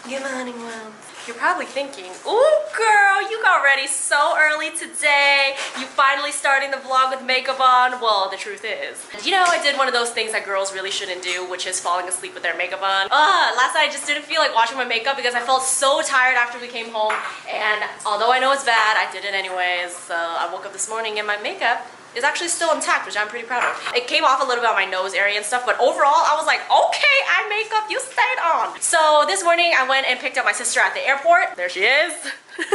Good morning, Mom. You're probably thinking, ooh, girl, you got ready so early today. You finally starting the vlog with makeup on. Well, the truth is, you know, I did one of those things that girls really shouldn't do, which is falling asleep with their makeup on. Last night I just didn't feel like washing my makeup because I felt so tired after we came home. And although I know it's bad, I did it anyways. So I woke up this morning and my makeup is actually still intact, which I'm pretty proud of. It came off a little bit on my nose area and stuff, but overall, I was like, okay, eye makeup, you stayed on. So this morning, I went and picked up my sister at the airport. There she is.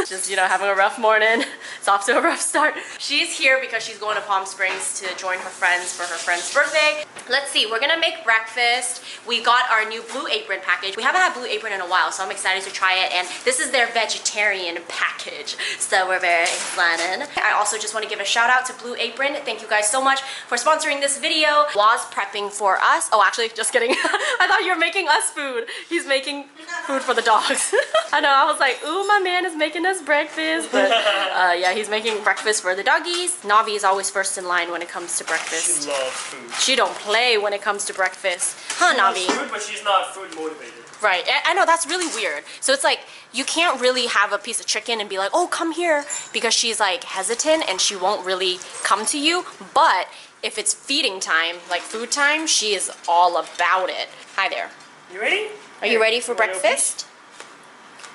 Just, you know, having a rough morning. It's off to a rough start. She's here because she's going to Palm Springs to join her friends for her friend's birthday. Let's see, we're gonna make breakfast. We got our new Blue Apron package. We haven't had Blue Apron in a while, so I'm excited to try it. And this is their vegetarian package, so we're very excited. I also just want to give a shout out to Blue Apron. Thank you guys so much for sponsoring this video. Was prepping for us. Oh, actually, just kidding. I thought you were making us food. He's making food for the dogs. I know, I was like, ooh, my man is making us breakfast. But yeah, he's making breakfast for the doggies. Navi is always first in line when it comes to breakfast. She loves food. She don't play when it comes to breakfast. Huh, Navi? She loves food, but she's not food motivated. Right, I know, that's really weird. So it's like, you can't really have a piece of chicken and be like, oh, come here, because she's like hesitant and she won't really come to you. But if it's feeding time, like food time, she is all about it. Hi there. You ready? Are you ready for breakfast?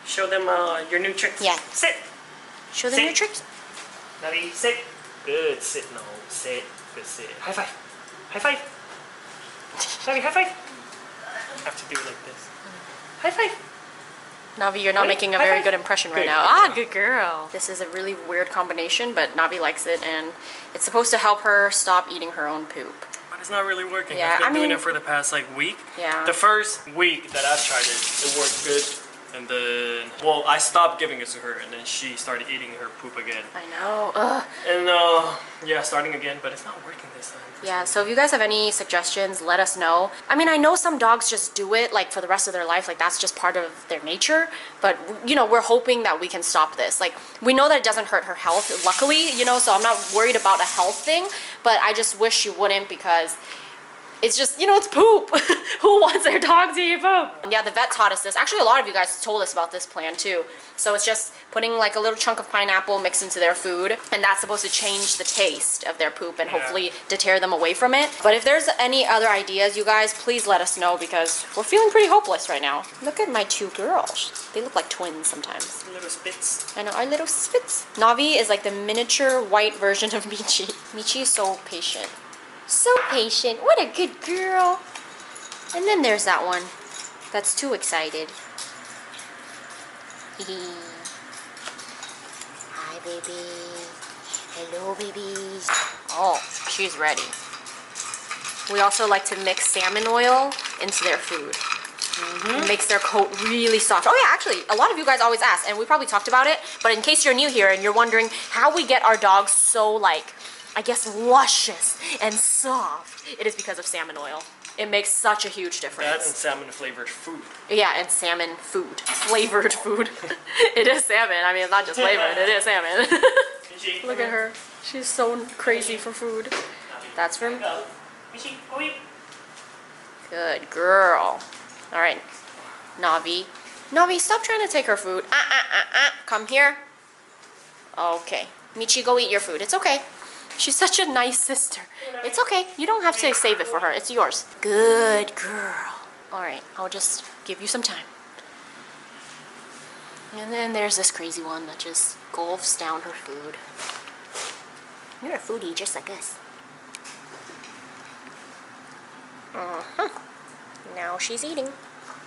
Show them your new tricks. Yeah. Sit. Show them Sit. your tricks. Navi, sit. Good. Sit. No. Sit. Good. Sit. High five. High five. Navi, high five. I have to do it like this. High five. Navi, you're not Ready? making a High very five. good impression right Good. now. Ah, good girl. This is a really weird combination, but Navi likes it, and it's supposed to help her stop eating her own poop. But it's not really working. Yeah, I've been doing mean- it for the past like week. Yeah. The first week that I've tried it, it worked good. And then, well, I stopped giving it to her, and then she started eating her poop again. I know. Ugh. And yeah, starting again, but it's not working this time. Yeah, so if you guys have any suggestions, let us know. I mean, I know some dogs just do it like for the rest of their life, like that's just part of their nature, but you know, we're hoping that we can stop this. Like, we know that it doesn't hurt her health, luckily, you know, so I'm not worried about a health thing, but I just wish she wouldn't, because it's just, you know, it's poop. Who wants their dog to eat poop? And yeah, the vet taught us this. Actually, a lot of you guys told us about this plan too. So it's just putting like a little chunk of pineapple mixed into their food, and that's supposed to change the taste of their poop and hopefully deter them away from it. But if there's any other ideas, you guys, please let us know, because we're feeling pretty hopeless right now. Look at my two girls. They look like twins sometimes. Little spits. I know, our little spits. Navi is like the miniature white version of Michi. Michi is so patient. So patient. What a good girl. And then there's that one that's too excited. Hi, baby. Hello, babies. Oh, she's ready. We also like to mix salmon oil into their food. It makes their coat really soft. Oh yeah, actually, a lot of you guys always ask, and we probably talked about it, but in case you're new here and you're wondering how we get our dogs so, like, I guess, luscious and soft, it is because of salmon oil. It makes such a huge difference. That and salmon flavored food. Yeah, and salmon food. Flavored food. It is salmon. I mean, it's not just flavored, it is salmon. Look at her. She's so crazy for food. That's from... Good girl. Alright. Navi. Navi, stop trying to take her food. Come here. Okay. Michi, go eat your food. It's okay. She's such a nice sister. It's okay. You don't have to save it for her. It's yours. Good girl. Alright, I'll just give you some time. And then there's this crazy one that just gulps down her food. You're a foodie just like us. Now she's eating.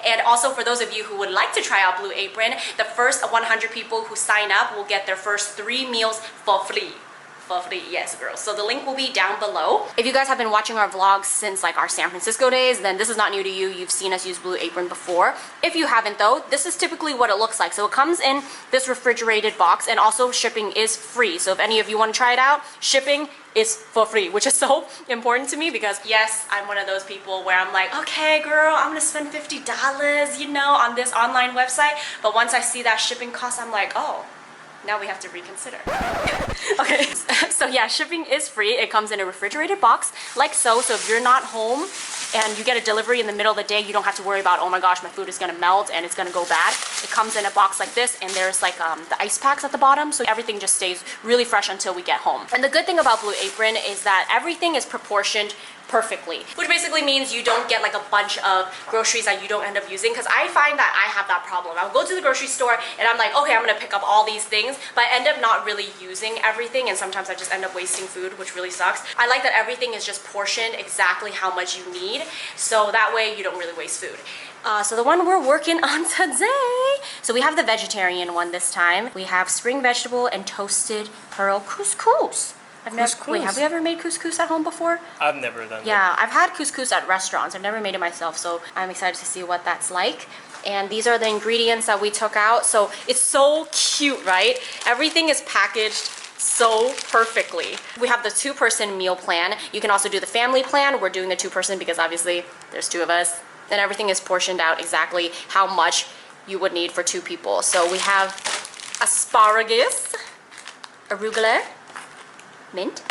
And also, for those of you who would like to try out Blue Apron, the first 100 people who sign up will get their first 3 meals for free. For free, yes, girls. So the link will be down below. If you guys have been watching our vlogs since like our San Francisco days, then this is not new to you. You've seen us use Blue Apron before. If you haven't though, this is typically what it looks like. So it comes in this refrigerated box, and also shipping is free. So if any of you want to try it out, shipping is for free, which is so important to me, because yes, I'm one of those people where I'm like, okay girl, I'm gonna spend $50, you know, on this online website, but once I see that shipping cost, I'm like, oh, now we have to reconsider. Okay, so yeah, shipping is free. It comes in a refrigerated box like so. So if you're not home and you get a delivery in the middle of the day, you don't have to worry about, oh my gosh, my food is gonna melt and it's gonna go bad. It comes in a box like this, and there's like the ice packs at the bottom, so everything just stays really fresh until we get home. And the good thing about Blue Apron is that everything is proportioned perfectly, which basically means you don't get like a bunch of groceries that you don't end up using, because I find that I have that problem. I'll go to the grocery store and I'm like, okay, I'm gonna pick up all these things, but I end up not really using everything, and sometimes I just end up wasting food, which really sucks. I like that everything is just portioned exactly how much you need, so that way you don't really waste food. So the one we're working on today, so we have the vegetarian one this time. We have spring vegetable and toasted pearl couscous. Wait, have we ever made couscous at home before? I've never done that. Yeah, I've had couscous at restaurants. I've never made it myself, so I'm excited to see what that's like. And these are the ingredients that we took out. So it's so cute, right? Everything is packaged so perfectly. We have the 2-person meal plan. You can also do the family plan. We're doing the 2-person because obviously there's 2 of us. And everything is portioned out exactly how much you would need for 2 people. So we have asparagus, arugula, mint,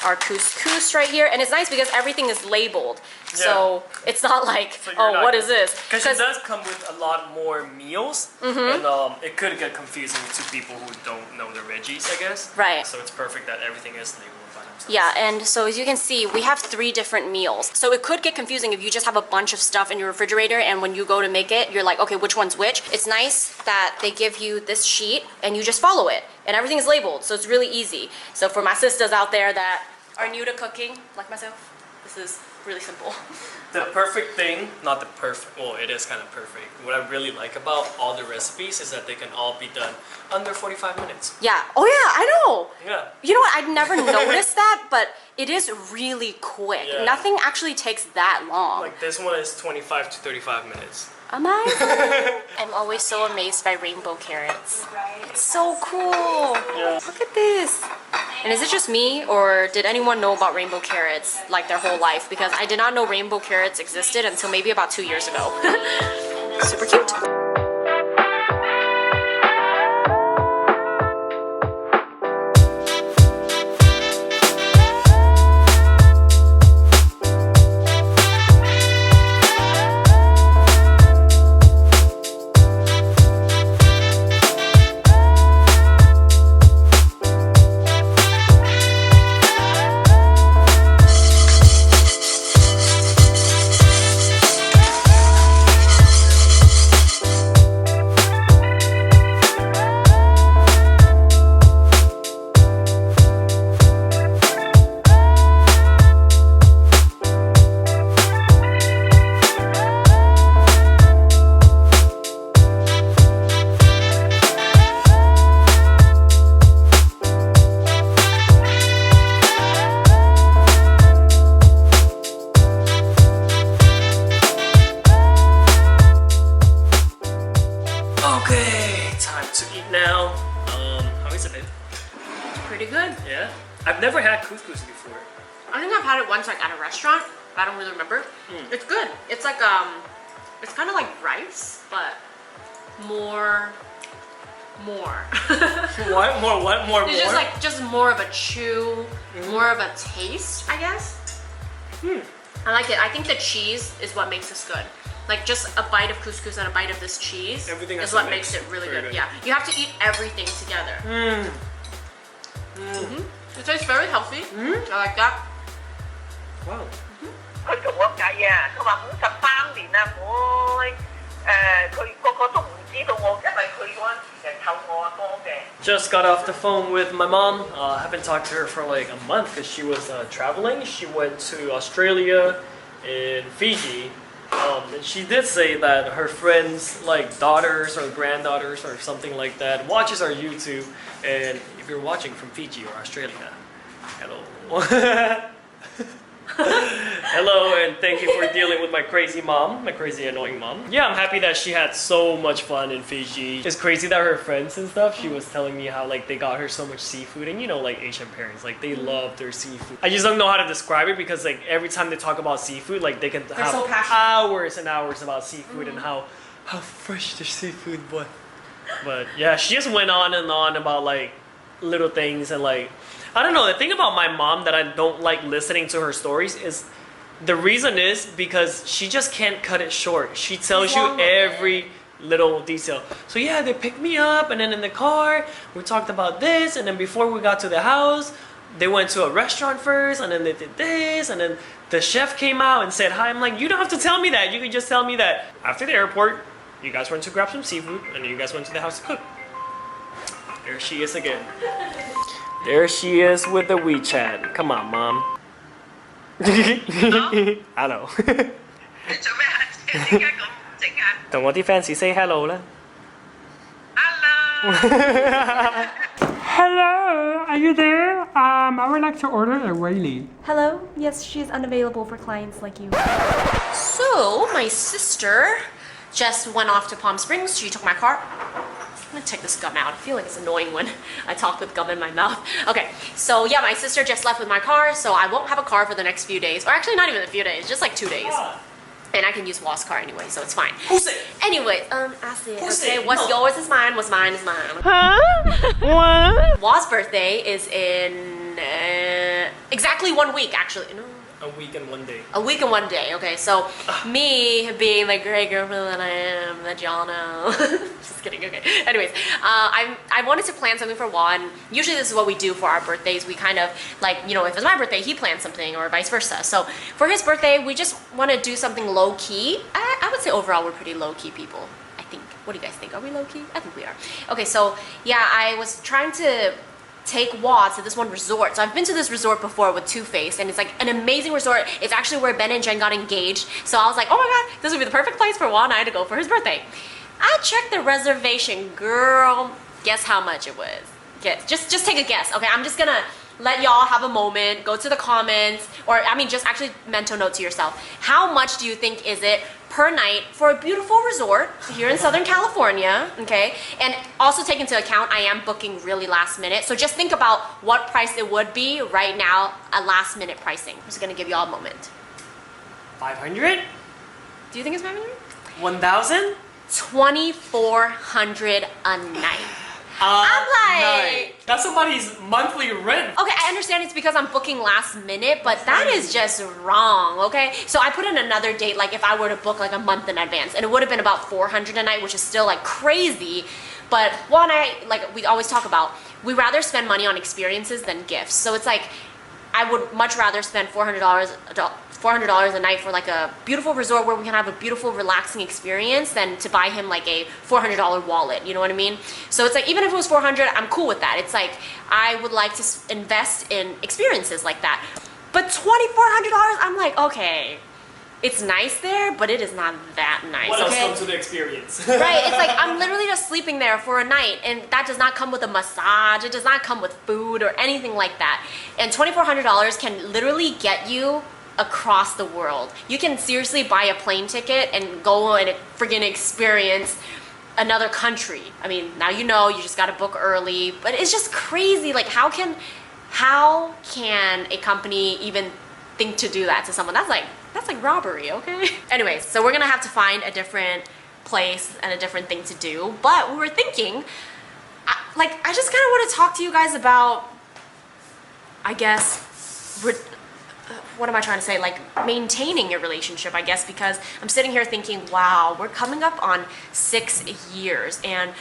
our couscous right here, and it's nice because everything is labeled, so it's not like, so oh, what is this? Because it does come with a lot more meals, and it could get confusing to people who don't know the veggies, I guess. Right. So it's perfect that everything is labeled by themselves. Yeah, and so as you can see, we have 3 different meals. So it could get confusing if you just have a bunch of stuff in your refrigerator, and when you go to make it, you're like, okay, which one's which? It's nice that they give you this sheet and you just follow it, and everything is labeled, so it's really easy. So for my sisters out there that are new to cooking, like myself, this is really simple. The perfect thing, not the perfect, well, it is kind of perfect. What I really like about all the recipes is that they can all be done under 45 minutes. Yeah. Oh yeah, I know. Yeah. You know what? I'd never noticed that, but it is really quick. Yeah. Nothing actually takes that long. Like this one is 25 to 35 minutes. Am I? I'm always so amazed by rainbow carrots. It's so cool. Yeah. Look at this. And is it just me, or did anyone know about rainbow carrots like their whole life? Because I did not know rainbow carrots existed until maybe about 2 years ago. Super cute. Yeah? I've never had couscous before. I think I've had it once like at a restaurant, but I don't really remember. It's good. It's like it's kind of like rice, but more. What? More what? More? It's just like more of a chew, more of a taste, I guess. I like it. I think the cheese is what makes this good. Like just a bite of couscous and a bite of this cheese is what makes it really good. Yeah, you have to eat everything together. It tastes very healthy. I like that. Wow. 佢同我計啊，佢話53年啦，佢個個都唔知道我，因為佢嗰陣時就湊我阿哥嘅。 Just got off the phone with my mom. Haven't talked to her for like a month because she was traveling. She went to Australia and Fiji. And she did say that her friends, like daughters or granddaughters or something like that, watches our YouTube. And if you're watching from Fiji or Australia, hello. Hello, and thank you for dealing with my crazy mom, my crazy annoying mom. Yeah, I'm happy that she had so much fun in Fiji. It's crazy that her friends and stuff, she was telling me how like they got her so much seafood, and you know, like Asian parents, like they love their seafood. I just don't know how to describe it because like every time they talk about seafood, like they can have so hours and hours about seafood and how fresh their seafood was. But yeah, she just went on and on about like little things and like, I don't know, the thing about my mom that I don't like listening to her stories is the reason is because she just can't cut it short. She tells you every little detail. So yeah, they picked me up and then in the car we talked about this, and then before we got to the house they went to a restaurant first and then they did this, and then the chef came out and said hi. I'm like, you don't have to tell me that, you can just tell me that after the airport you guys went to grab some seafood and then you guys went to the house to cook. There she is again. There she is with the WeChat. Come on, Mom. Hello. 你做咩啊？點解咁靜啊 同我啲 fans say hello 啦。 ？Hello。 Hello, are you there? I would like to order a Weylie. Hello? Yes, she is unavailable for clients like you. So, my sister just went off to Palm Springs. She took my car. I'm gonna take this gum out. I feel like it's annoying when I talk with gum in my mouth. Okay, so yeah, my sister just left with my car, so I won't have a car for the next few days. Or actually, not even a few days, just like 2 days. And I can use Wall's car anyway, so it's fine. Who's it? Anyway, ask it. Who's Okay, it? what's No. yours is mine, what's mine is mine. Huh? What? Wall's birthday is in exactly 1 week, actually. No. A week and 1 day. A week and 1 day, okay, so me being the great girlfriend that I am, that y'all know. Just kidding, okay. Anyways, I wanted to plan something for Wall, and usually this is what we do for our birthdays. We kind of, like, you know, if it's my birthday, he plans something, or vice versa. So for his birthday, we just want to do something low-key. I would say overall we're pretty low-key people, I think. What do you guys think? Are we low-key? I think we are. Okay, so yeah, I was trying to take Wall to this one resort. So I've been to this resort before with Too Faced, and it's like an amazing resort. It's actually where Ben and Jen got engaged. So I was like, oh my god, this would be the perfect place for Wall and I to go for his birthday. I checked the reservation, girl. Guess how much it was? Guess. Just take a guess. Okay, I'm just gonna let y'all have a moment, go to the comments, or I mean just actually mental note to yourself. How much do you think is it per night for a beautiful resort here in Southern California, okay? And also take into account I am booking really last minute, so just think about what price it would be right now, a last minute pricing. I'm just gonna give y'all a moment. 500? Do you think it's 500? 1,000? 2,400 a night. I'm like, that's somebody's monthly rent. okay, I understand it's because I'm booking last minute, but that is just wrong, okay? So I put in another date, like if I were to book like a month in advance, and it would have been about 400 a night, which is still like crazy. But one, like we always talk about, we rather spend money on experiences than gifts. So it's like, I would much rather spend $400 a night for like a beautiful resort where we can have a beautiful relaxing experience than to buy him like a $400 wallet, you know what I mean? So it's like, even if it was 400, I'm cool with that. It's like, I would like to invest in experiences like that. But $2,400, I'm like, okay, it's nice there, but it is not that nice. What else okay? comes with the experience? Right, it's like I'm literally just sleeping there for a night, and that does not come with a massage, it does not come with food or anything like that. And $2,400 can literally get you across the world. You can seriously buy a plane ticket and go and friggin' experience another country. I mean, now you know, you just gotta book early, but it's just crazy. Like, how can a company even think to do that to someone? That's like robbery, okay? Anyways, so we're gonna have to find a different place and a different thing to do, but we were thinking, I just kind of want to talk to you guys about, I guess, what am I trying to say? Like, maintaining your relationship, I guess, because I'm sitting here thinking, wow, we're coming up on 6 years, and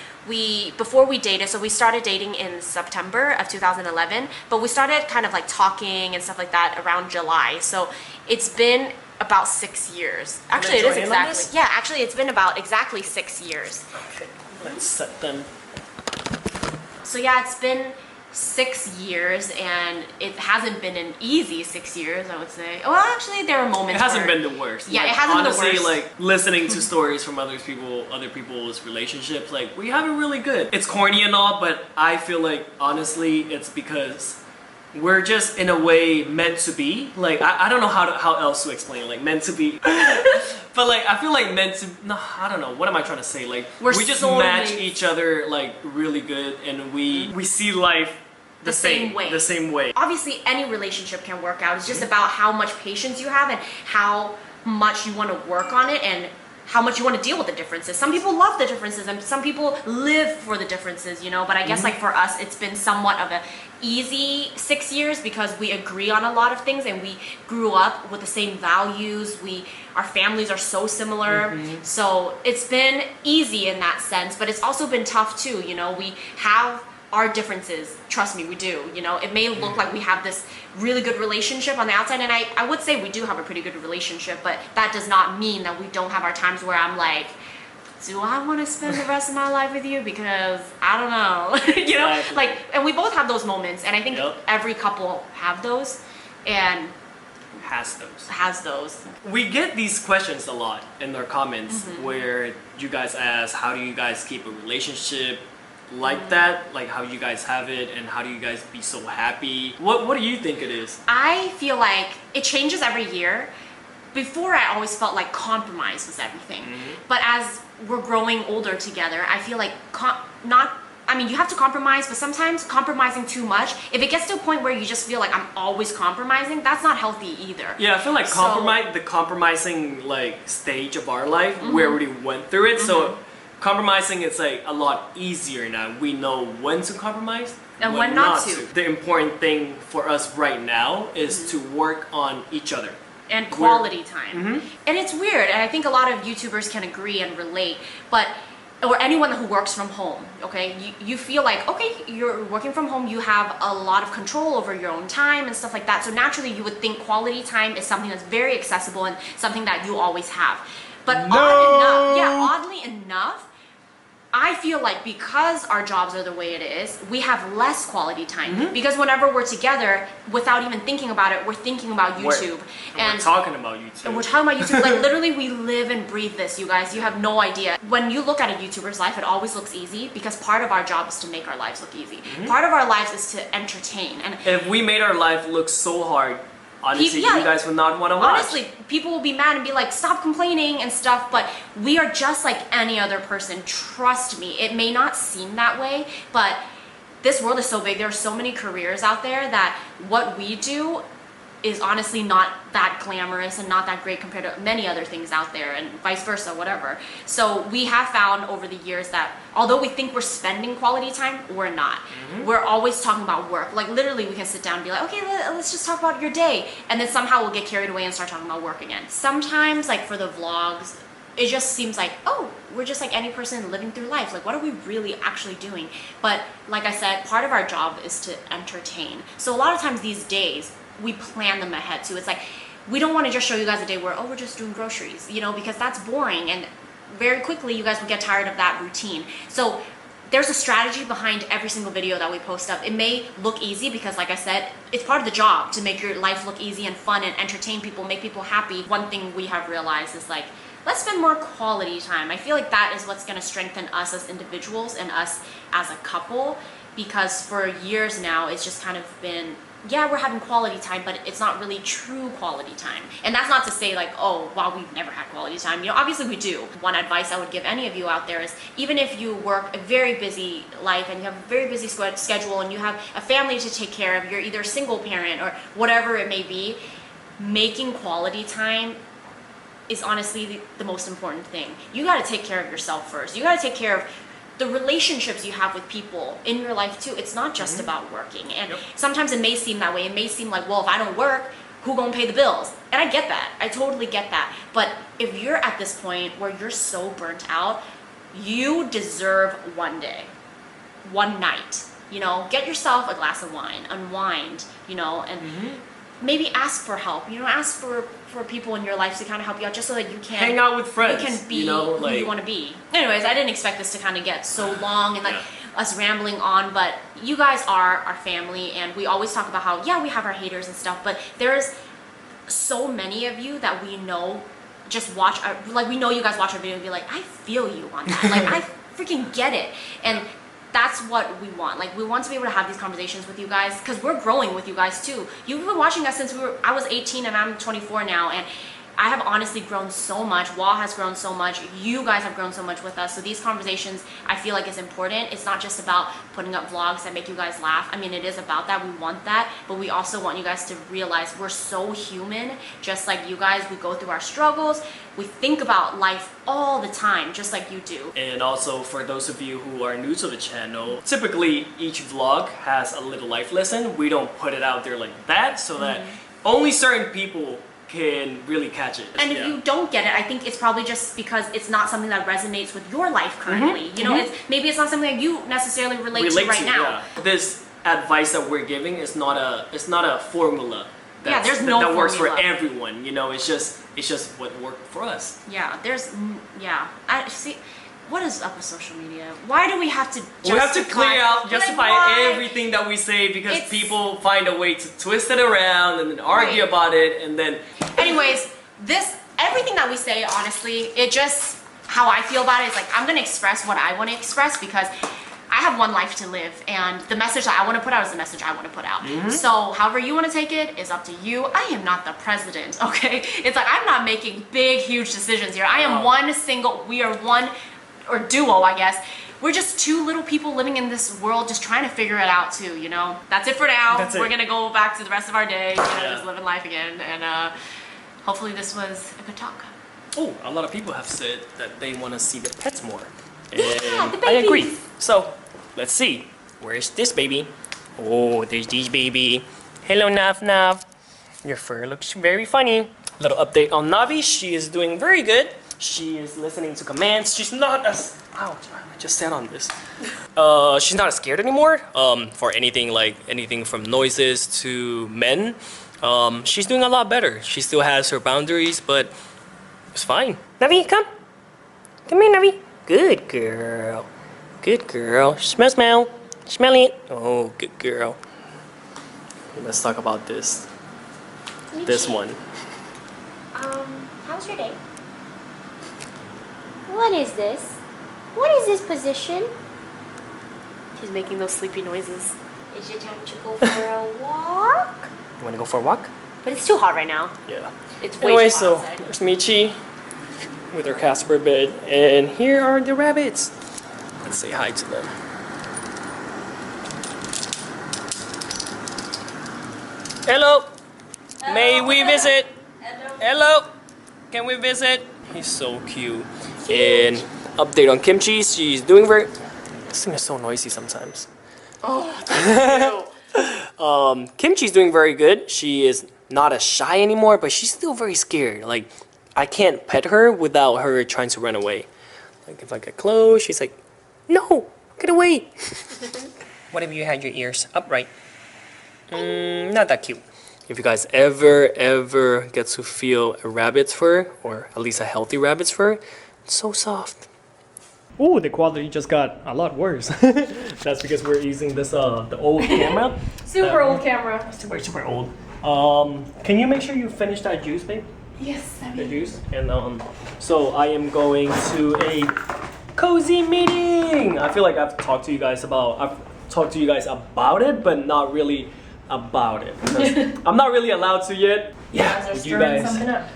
before we dated, so we started dating in September of 2011, but we started kind of like talking and stuff like that around July, so it's been about 6 years. Actually, it is exactly. Yeah, actually, it's been about exactly 6 years. Okay, let's set them. So yeah, it's been 6 years, and it hasn't been an easy 6 years, I would say. Well, actually, there are moments. It hasn't where, been the worst. Yeah, like, it hasn't honestly, been the worst. like listening to stories from other people's relationships, like we have it really good. It's corny and all, but I feel like honestly, it's because we're just in a way meant to be. Like I don't know how else to explain it. Like meant to be. But like I feel like meant to. No, I don't know. What am I trying to say? Like we just match each other like really good, and we see life the same way. Obviously, any relationship can work out. It's just about how much patience you have and how much you want to work on it, and how much you want to deal with the differences. Some people love the differences and some people live for the differences, you know, but I guess like for us, it's been somewhat of a easy 6 years because we agree on a lot of things and we grew up with the same values. Our families are so similar. So it's been easy in that sense, but it's also been tough too. You know, we have our differences. Trust me, we do. You know, it may look like we have this really good relationship on the outside, and I would say we do have a pretty good relationship, but that does not mean that we don't have our times where I'm like, do I want to spend the rest of my life with you? Because I don't know. You know, like, and we both have those moments, and I think every couple have those, and has those. We get these questions a lot in our comments where you guys ask, how do you guys keep a relationship like that, like how you guys have it, and how do you guys be so happy? What do you think it is? I feel like it changes every year. Before, I always felt like compromise was everything, but as we're growing older together, I feel like you have to compromise, but sometimes compromising too much, if it gets to a point where you just feel like I'm always compromising, that's not healthy either. Yeah, I feel like the compromising like stage of our life, we already went through it, so compromising is like a lot easier now. We know when to compromise and when not to. The important thing for us right now is to work on each other. And quality time. And it's weird, and I think a lot of YouTubers can agree and relate, or anyone who works from home, okay? You feel like, okay, you're working from home, you have a lot of control over your own time and stuff like that, so naturally you would think quality time is something that's very accessible and something that you always have. But oddly enough, I feel like because our jobs are the way it is, we have less quality time. Because whenever we're together, without even thinking about it, we're thinking about YouTube. And we're talking about YouTube. And we're talking about YouTube. Like literally we live and breathe this, you guys. You have no idea. When you look at a YouTuber's life, it always looks easy because part of our job is to make our lives look easy. Part of our lives is to entertain. And if we made our life look so hard, honestly, you guys would not want to watch. Honestly, people will be mad and be like, stop complaining and stuff, but we are just like any other person. Trust me. It may not seem that way, but this world is so big. There are so many careers out there that what we do is honestly not that glamorous and not that great compared to many other things out there, and vice versa, whatever. So we have found over the years that although we think we're spending quality time, we're not. We're always talking about work. Like literally we can sit down and be like, okay, let's just talk about your day, and then somehow we'll get carried away and start talking about work again. Sometimes like for the vlogs, it just seems like, oh, we're just like any person living through life. Like, what are we really actually doing? But like I said, part of our job is to entertain. So a lot of times these days, we plan them ahead too. It's like, we don't want to just show you guys a day where, oh, we're just doing groceries, you know, because that's boring. And very quickly, you guys will get tired of that routine. So there's a strategy behind every single video that we post up. It may look easy because, like I said, it's part of the job to make your life look easy and fun and entertain people, make people happy. One thing we have realized is like, let's spend more quality time. I feel like that is what's going to strengthen us as individuals and us as a couple, because for years now, it's just kind of been, yeah, we're having quality time, but it's not really true quality time. And that's not to say like, oh, wow, we've never had quality time. You know, obviously we do. One advice I would give any of you out there is, even if you work a very busy life and you have a very busy schedule and you have a family to take care of, you're either a single parent or whatever it may be, making quality time is honestly the most important thing. You got to take care of yourself first. You got to take care of the relationships you have with people in your life too. It's not just about working. And sometimes it may seem that way. It may seem like, well, if I don't work, who gonna pay the bills? And I get that. I totally get that. But if you're at this point where you're so burnt out, you deserve one day, one night, you know, get yourself a glass of wine, unwind, you know, and maybe ask for help, you know, ask for people in your life to kind of help you out, just so that you can hang out with friends, you can be who you want to be. Anyways, I didn't expect this to kind of get so long and like us rambling on, but you guys are our family, and we always talk about how, yeah, we have our haters and stuff, but there's so many of you that we know just watch our, like, we know you guys watch our video and be like, I feel you on that. Like, I freaking get it. And that's what we want. Like, we want to be able to have these conversations with you guys, because we're growing with you guys too. You've been watching us since I was 18 and I'm 24 now, and I have honestly grown so much. Wall has grown so much. You guys have grown so much with us. So these conversations, I feel like is important. It's not just about putting up vlogs that make you guys laugh. I mean, it is about that. We want that, but we also want you guys to realize we're so human, just like you guys. We go through our struggles. We think about life all the time, just like you do. And also for those of you who are new to the channel, typically each vlog has a little life lesson. We don't put it out there like that so that only certain people can really catch it. And if you don't get it, I think it's probably just because it's not something that resonates with your life currently. You know, maybe it's not something that you necessarily relate to right now. Yeah. This advice that we're giving is not a formula. There's no that works for formula. everyone. You know, it's just what worked for us. Yeah, I see. What is up with social media? Why do we have to justify? We have to justify like, everything that we say because people find a way to twist it around and then argue about it and then... Anyways, everything that we say, honestly, it just, how I feel about it is like, I'm gonna express what I want to express because I have one life to live and the message that I want to put out is the message I want to put out. So however you want to take it is up to you. I am not the president, okay? It's like, I'm not making big, huge decisions here. I am we are one, or duo, I guess. We're just two little people living in this world just trying to figure it out too, you know? That's it for now. We're gonna go back to the rest of our day, just living life again, and hopefully this was a good talk. Oh, a lot of people have said that they want to see the pets more. And Yeah, the I agree. babies. So, let's see. Where's this baby? Oh, there's this baby. Hello, Nav Nav. Your fur looks very funny. Little update on Navi. She is doing very good. She is listening to commands. She's not as... Ouch, I just sat on this. She's not as scared anymore for anything from noises to men. She's doing a lot better. She still has her boundaries, but it's fine. Navi, come. Come here, Navi. Good girl. Good girl. Smell, smell. Smell it. Oh, good girl. Let's talk about this. This one. How's your day? What is this? What is this position? He's making those sleepy noises. Is it time to go for a walk? You wanna go for a walk? But it's too hot right now. Yeah. It's way Anyway, too hot so outside. there's Michi with her Casper bed, and here are the rabbits. Let's say hi to them. Hello. May we visit? Hello. Can we visit? He's so cute. And update on Kimchi. She's doing very... This thing is so noisy sometimes. Kimchi's doing very good. She is not as shy anymore, but she's still very scared. Like, I can't pet her without her trying to run away. Like, if I get close, she's like, no, get away. What if you had your ears upright? Not that cute. If you guys ever get to feel a rabbit's fur, or at least a healthy rabbit's fur, it's so soft. Ooh, the quality just got a lot worse. That's because we're using this the old camera. Super old camera. Super old. Can you make sure you finish that juice, babe? Yes, I The mean. juice. And so I am going to a cozy meeting. I feel like I've talked to you guys about it, but not really about it. Because I'm not really allowed to yet. Yeah, with you guys. Something up.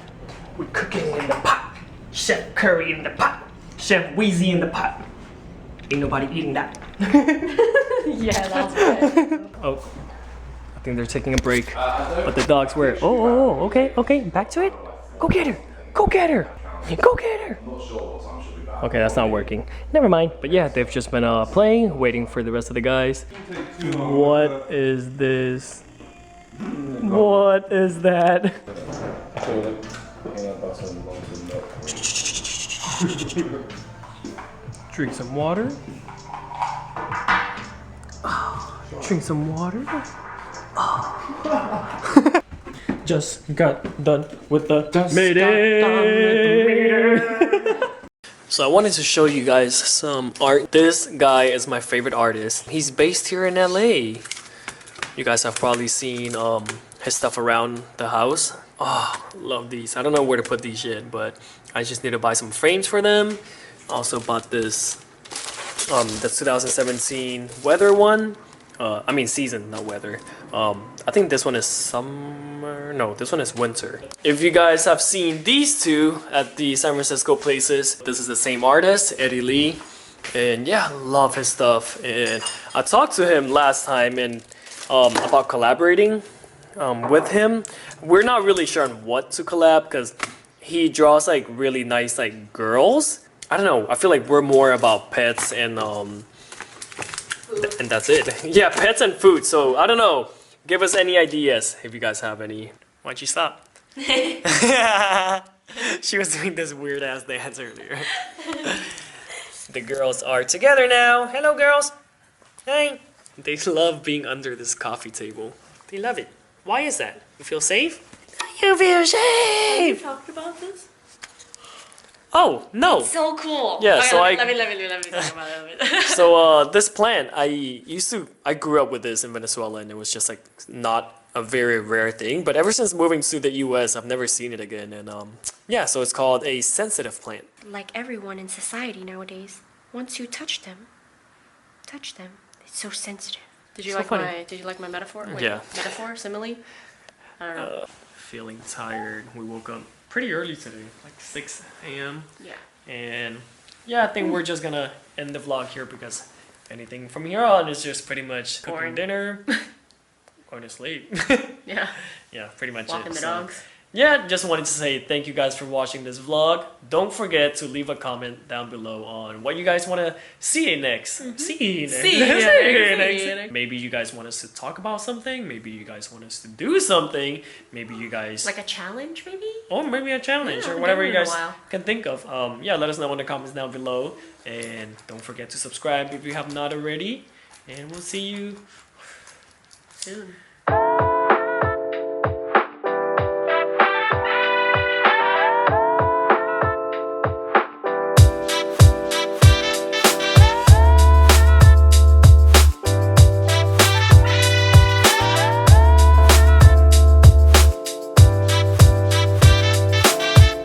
We're cooking in the pot. Chef Curry in the pot. Chef Wheezy in the pot. Ain't nobody eating that. Yeah, that's good. Oh, I think they're taking a break. But the dogs were. Oh, okay. Back to it. Go get her. Go get her. Go get her. Okay, that's not working. Never mind. But yeah, they've just been playing, waiting for the rest of the guys. What is this? What is that? Drink some water. Drink some water. Just got done with the meeting. So I wanted to show you guys some art. This guy is my favorite artist. He's based here in LA. You guys have probably seen his stuff around the house. Oh, love these. I don't know where to put these yet, but I just need to buy some frames for them. Also bought this, the 2017 weather one. I mean season, not weather. I think this one is summer. summer. No, this one is winter. If you guys have seen these two at the San Francisco places, this is the same artist, Eddie Lee. And yeah, love his stuff. And I talked to him last time and about collaborating with him. We're not really sure on what to collab because he draws like really nice like girls. I don't know. I feel like we're more about pets and that's it. Yeah, pets and food. So I don't know. Give us any ideas if you guys have any. Why'd you stop? She was doing this weird ass dance earlier. The girls are together now. Hello, girls. Hey. They love being under this coffee table. They love it. Why is that? You feel safe? You feel safe. We talked about this. Oh no! So cool. Yeah, okay, so let me talk about it. So this plant, I grew up with this in Venezuela, and it was just like not a very rare thing. But ever since moving to the U.S., I've never seen it again. And yeah, so it's called a sensitive plant. Like everyone in society nowadays, once you touch them, it's so sensitive. Did you So like funny. my metaphor? Wait, Yeah. Metaphor, simile. I don't know. Feeling tired. We woke up pretty early today, like 6 a.m. Yeah. And yeah, I think we're just gonna end the vlog here because anything from here on is just pretty much cooking Boring. dinner, going to sleep. Yeah. Yeah, pretty much Walking it. the So, dogs. yeah, just wanted to say thank you guys for watching this vlog. Don't forget to leave a comment down below on what you guys want to see next. See next. Maybe you guys want us to talk about something. Maybe you guys want us to do something. Maybe you guys... Like a challenge, maybe? Or maybe a challenge Yeah, or I whatever you haven't done guys it in a while. can think of. Yeah, let us know in the comments down below. And don't forget to subscribe if you have not already. And we'll see you Soon.